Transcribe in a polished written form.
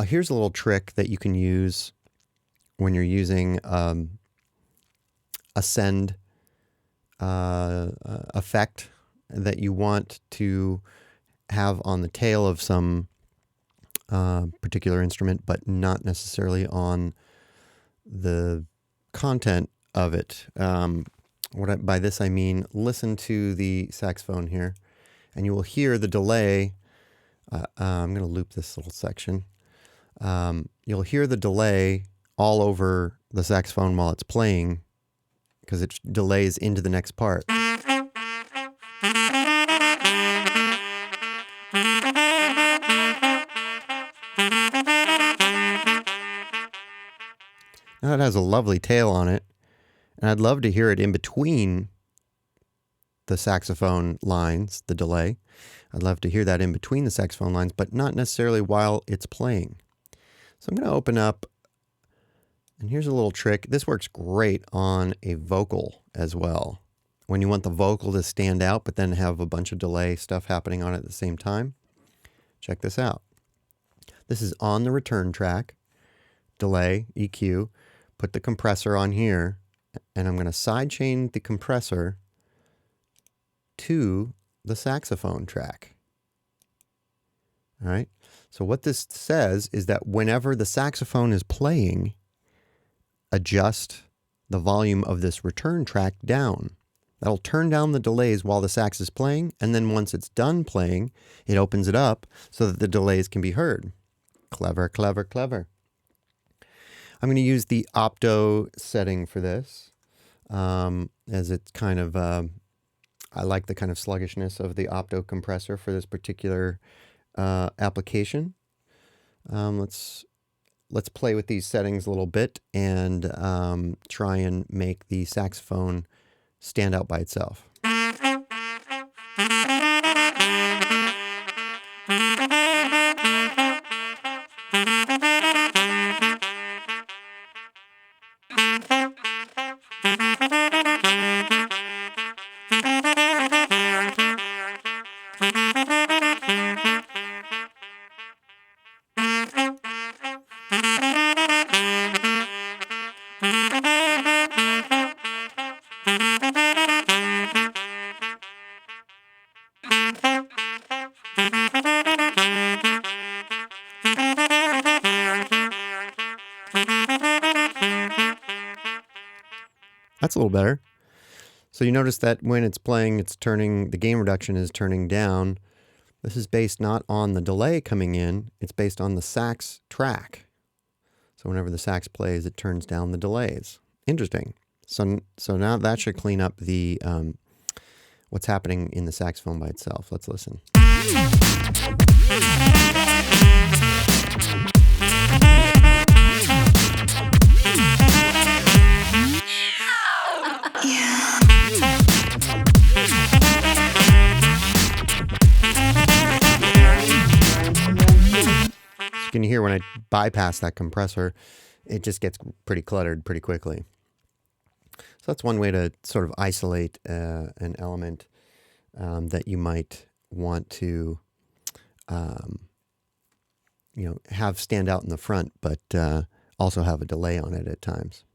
Here's a little trick that you can use when you're using a send effect that you want to have on the tail of some particular instrument, but not necessarily on the content of it. By this I mean, listen to the saxophone here, and you will hear the delay. I'm going to loop this little section. You'll hear the delay all over the saxophone while it's playing, because it delays into the next part. Now it has a lovely tail on it, and I'd love to hear it in between the saxophone lines, the delay. I'd love to hear that in between the saxophone lines, but not necessarily while it's playing. So I'm going to open up, and here's a little trick. This works great on a vocal as well. When you want the vocal to stand out, but then have a bunch of delay stuff happening on it at the same time. Check this out. This is on the return track, delay, EQ. Put the compressor on here, and I'm going to sidechain the compressor to the saxophone track. All right. So what this says is that whenever the saxophone is playing, adjust the volume of this return track down. That'll turn down the delays while the sax is playing, and then once it's done playing, it opens it up so that the delays can be heard. Clever, clever, clever. I'm going to use the opto setting for this, as it's kind of, I like the kind of sluggishness of the opto compressor for this particular application. Let's play with these settings a little bit and try and make the saxophone stand out by itself. That's a little better. So you notice that when it's playing, it's turning, the gain reduction is turning down. This is based not on the delay coming in, it's based on the sax track. So whenever the sax plays, it turns down the delays. Interesting. So now that should clean up the what's happening in the saxophone by itself. Let's listen. You can hear when I bypass that compressor, it just gets pretty cluttered pretty quickly. So that's one way to sort of isolate an element that you might want to, have stand out in the front, but also have a delay on it at times.